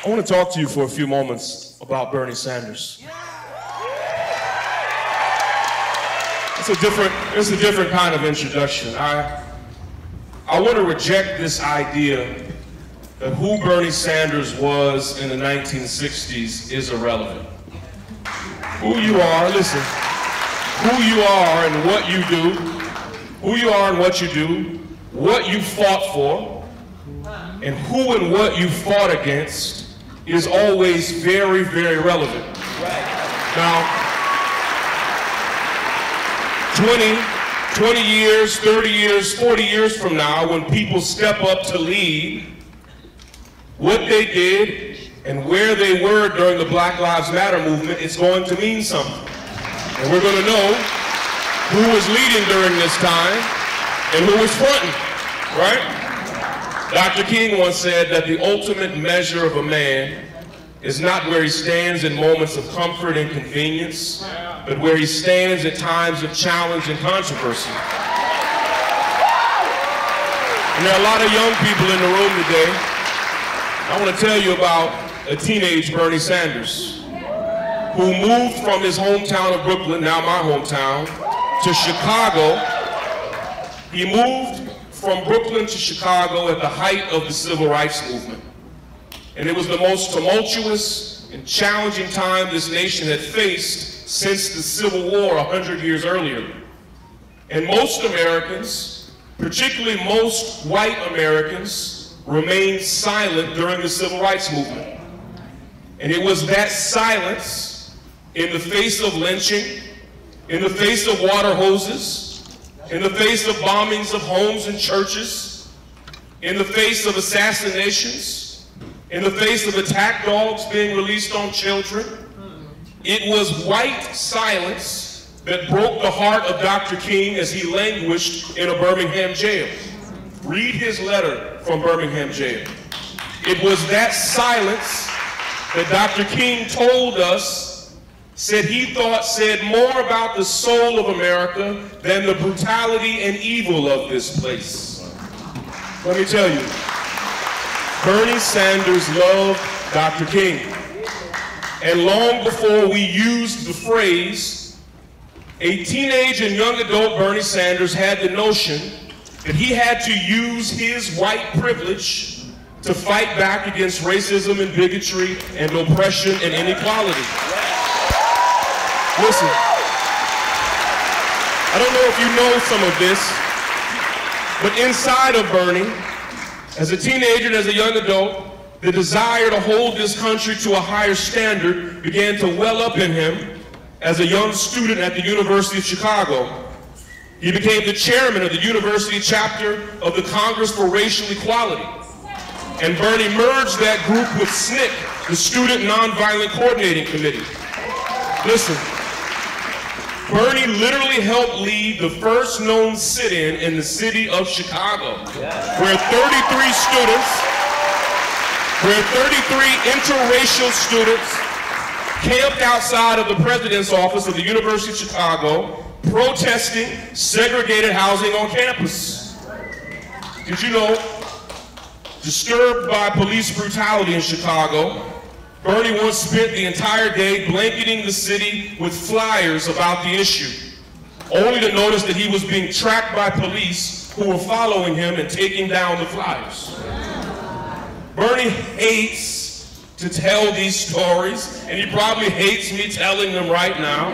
I want to talk to you for a few moments about Bernie Sanders. It's a different kind of introduction. I want to reject this idea that who Bernie Sanders was in the 1960s is irrelevant. Who you are, listen, who you are and what you do, who you are and what you do, what you fought for, and who and what you fought against is always very, very relevant. Now, 20 years, 30 years, 40 years from now, when people step up to lead, what they did and where they were during the Black Lives Matter movement is going to mean something. And we're going to know who was leading during this time and who was fronting, right? Dr. King once said that the ultimate measure of a man is not where he stands in moments of comfort and convenience, but where he stands at times of challenge and controversy. And there are a lot of young people in the room today. I want to tell you about a teenage Bernie Sanders who moved from his hometown of Brooklyn, now my hometown, to Chicago. He moved from Brooklyn to Chicago at the height of the civil rights movement. And it was the most tumultuous and challenging time this nation had faced since the Civil War 100 years earlier. And most Americans, particularly most white Americans, remained silent during the civil rights movement. And it was that silence in the face of lynching, in the face of water hoses, in the face of bombings of homes and churches, in the face of assassinations, in the face of attack dogs being released on children. It was white silence that broke the heart of Dr. King as he languished in a Birmingham jail. Read his letter from Birmingham jail. It was that silence that Dr. King told us said he thought said more about the soul of America than the brutality and evil of this place. Let me tell you, Bernie Sanders loved Dr. King. And long before we used the phrase, a teenage and young adult Bernie Sanders had the notion that he had to use his white privilege to fight back against racism and bigotry and oppression and inequality. Listen, I don't know if you know some of this, but inside of Bernie, as a teenager and as a young adult, the desire to hold this country to a higher standard began to well up in him as a young student at the University of Chicago. He became the chairman of the university chapter of the Congress for Racial Equality. And Bernie merged that group with SNCC, the Student Nonviolent Coordinating Committee. Listen, Bernie literally helped lead the first known sit-in in the city of Chicago, where 33 interracial students camped outside of the president's office of the University of Chicago, protesting segregated housing on campus. Did you know, disturbed by police brutality in Chicago, Bernie once spent the entire day blanketing the city with flyers about the issue, only to notice that he was being tracked by police who were following him and taking down the flyers. Bernie hates to tell these stories, and he probably hates me telling them right now,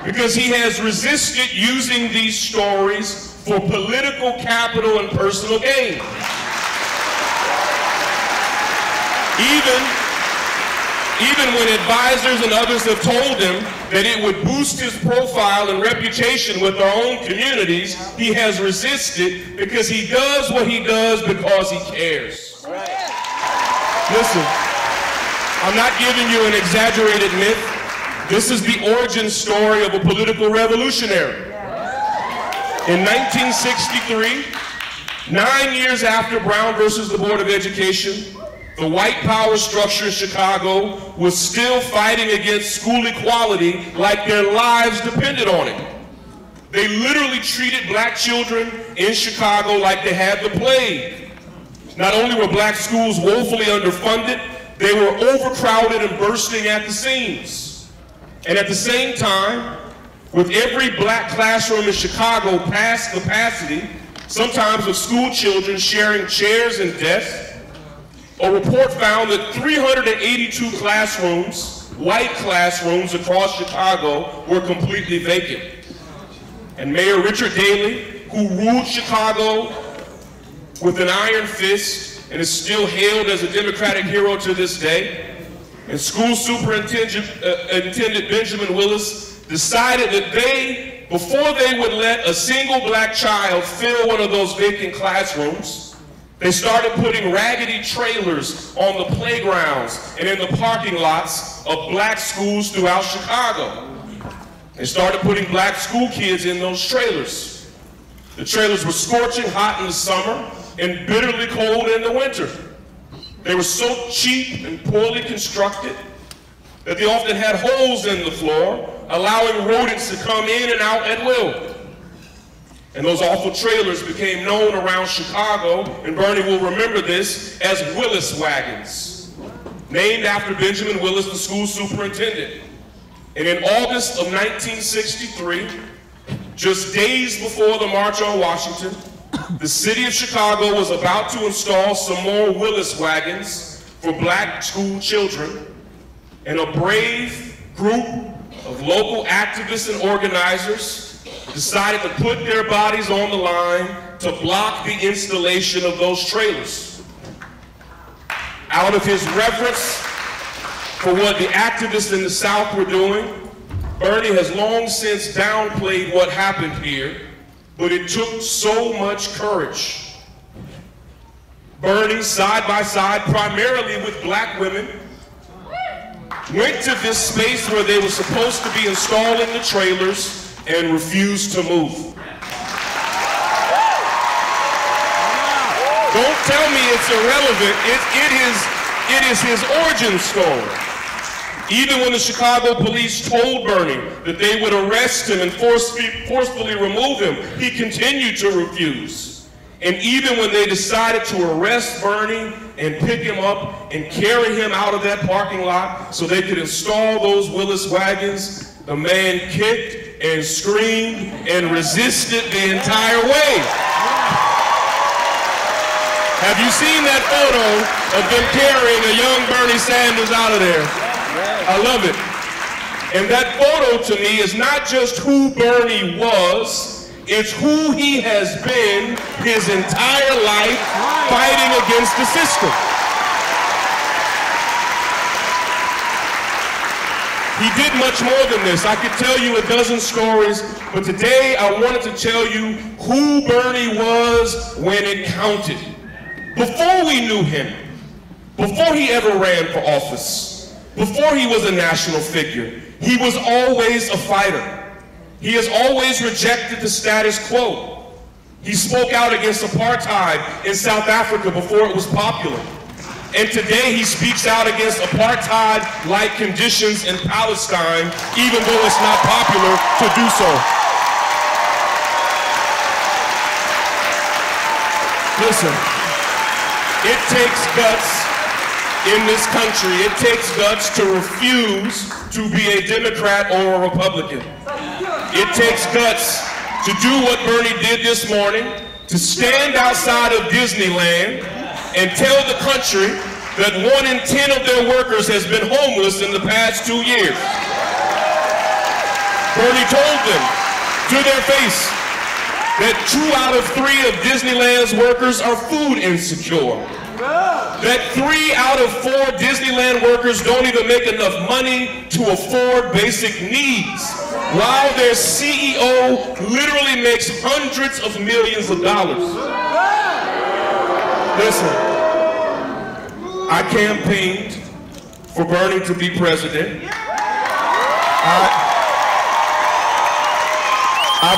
because he has resisted using these stories for political capital and personal gain. Even when advisors and others have told him that it would boost his profile and reputation with our own communities, he has resisted because he does what he does because he cares. Listen, I'm not giving you an exaggerated myth. This is the origin story of a political revolutionary. In 1963, 9 years after Brown versus the Board of Education, the white power structure in Chicago was still fighting against school equality like their lives depended on it. They literally treated black children in Chicago like they had the plague. Not only were black schools woefully underfunded, they were overcrowded and bursting at the seams. And at the same time, with every black classroom in Chicago past capacity, sometimes with school children sharing chairs and desks, a report found that 382 classrooms, white classrooms across Chicago, were completely vacant. And Mayor Richard Daley, who ruled Chicago with an iron fist and is still hailed as a Democratic hero to this day, and School Superintendent Benjamin Willis decided that before they would let a single black child fill one of those vacant classrooms, they started putting raggedy trailers on the playgrounds and in the parking lots of black schools throughout Chicago. They started putting black school kids in those trailers. The trailers were scorching hot in the summer and bitterly cold in the winter. They were so cheap and poorly constructed that they often had holes in the floor, allowing rodents to come in and out at will. And those awful trailers became known around Chicago, and Bernie will remember this, as Willis Wagons, named after Benjamin Willis, the school superintendent. And in August of 1963, just days before the March on Washington, the city of Chicago was about to install some more Willis Wagons for black school children, and a brave group of local activists and organizers decided to put their bodies on the line to block the installation of those trailers. Out of his reverence for what the activists in the South were doing, Bernie has long since downplayed what happened here, but it took so much courage. Bernie, side by side, primarily with black women, went to this space where they were supposed to be installing the trailers and refused to move. Don't tell me it's irrelevant. It is his origin story. Even when the Chicago police told Bernie that they would arrest him and forcefully remove him, he continued to refuse. And even when they decided to arrest Bernie and pick him up and carry him out of that parking lot so they could install those Willis Wagons, the man kicked and screamed and resisted the entire way. Have you seen that photo of them carrying a young Bernie Sanders out of there? I love it. And that photo to me is not just who Bernie was, it's who he has been his entire life fighting against the system. He did much more than this. I could tell you a dozen stories, but today I wanted to tell you who Bernie was when it counted. Before we knew him, before he ever ran for office, before he was a national figure, he was always a fighter. He has always rejected the status quo. He spoke out against apartheid in South Africa before it was popular. And today he speaks out against apartheid-like conditions in Palestine, even though it's not popular to do so. Listen, it takes guts in this country. It takes guts to refuse to be a Democrat or a Republican. It takes guts to do what Bernie did this morning, to stand outside of Disneyland and tell the country that 1 in 10 of their workers has been homeless in the past 2 years. Bernie told them to their face that 2 out of 3 of Disneyland's workers are food insecure. That 3 out of 4 Disneyland workers don't even make enough money to afford basic needs, while their CEO literally makes hundreds of millions of dollars. Listen, I campaigned for Bernie to be president. I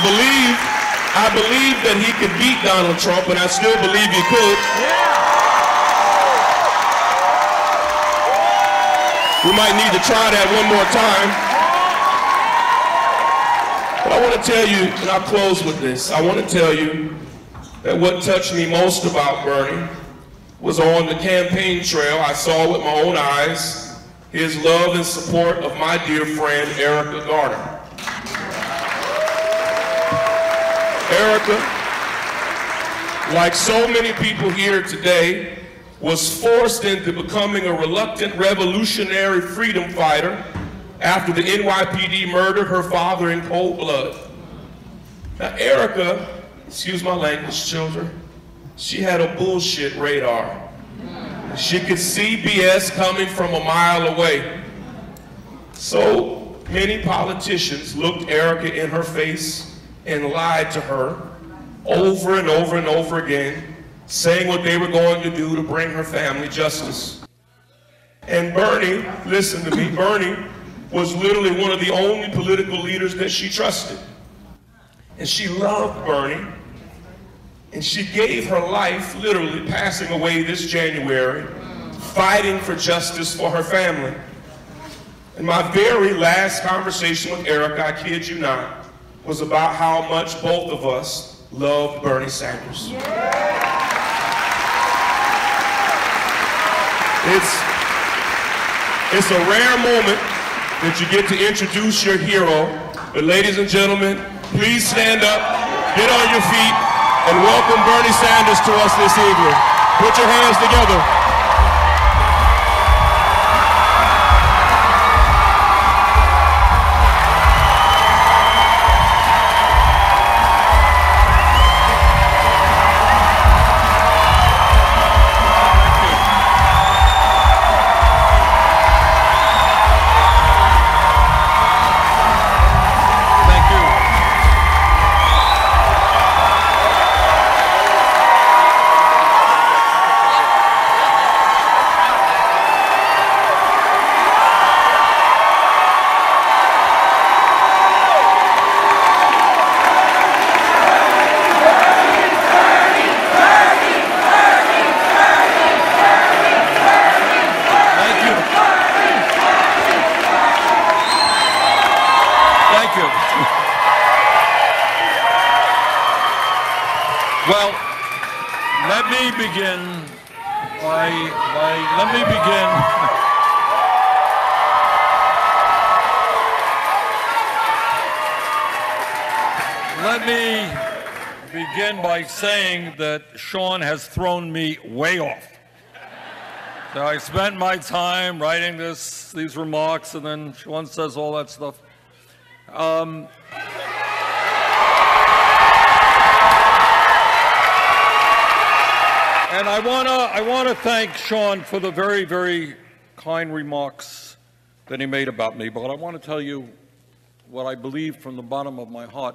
believe that he could beat Donald Trump, and I still believe he could. We might need to try that one more time. But I want to tell you, and I'll close with this, I want to tell you that what touched me most about Bernie was on the campaign trail, I saw with my own eyes his love and support of my dear friend, Erica Garner. Erica, like so many people here today, was forced into becoming a reluctant revolutionary freedom fighter after the NYPD murdered her father in cold blood. Now, Erica, excuse my language, children, she had a bullshit radar. She could see BS coming from a mile away. So many politicians looked Erica in her face and lied to her over and over and over again, saying what they were going to do to bring her family justice. And Bernie, listen to me, Bernie was literally one of the only political leaders that she trusted. And she loved Bernie, and she gave her life, literally passing away this January, fighting for justice for her family. And my very last conversation with Erica, I kid you not, was about how much both of us loved Bernie Sanders. It's a rare moment that you get to introduce your hero, but ladies and gentlemen, please stand up, get on your feet, and welcome Bernie Sanders to us this evening. Put your hands together. Well, let me begin by saying that Shaun has thrown me way off. So I spent my time writing these remarks, and then Shaun says all that stuff. And I want to thank Shaun for the very, very kind remarks that he made about me. But I want to tell you what I believe from the bottom of my heart.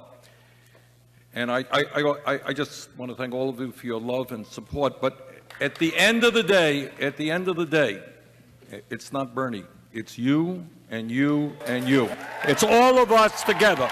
And I just want to thank all of you for your love and support. But at the end of the day, it's not Bernie. It's you and you and you. It's all of us together.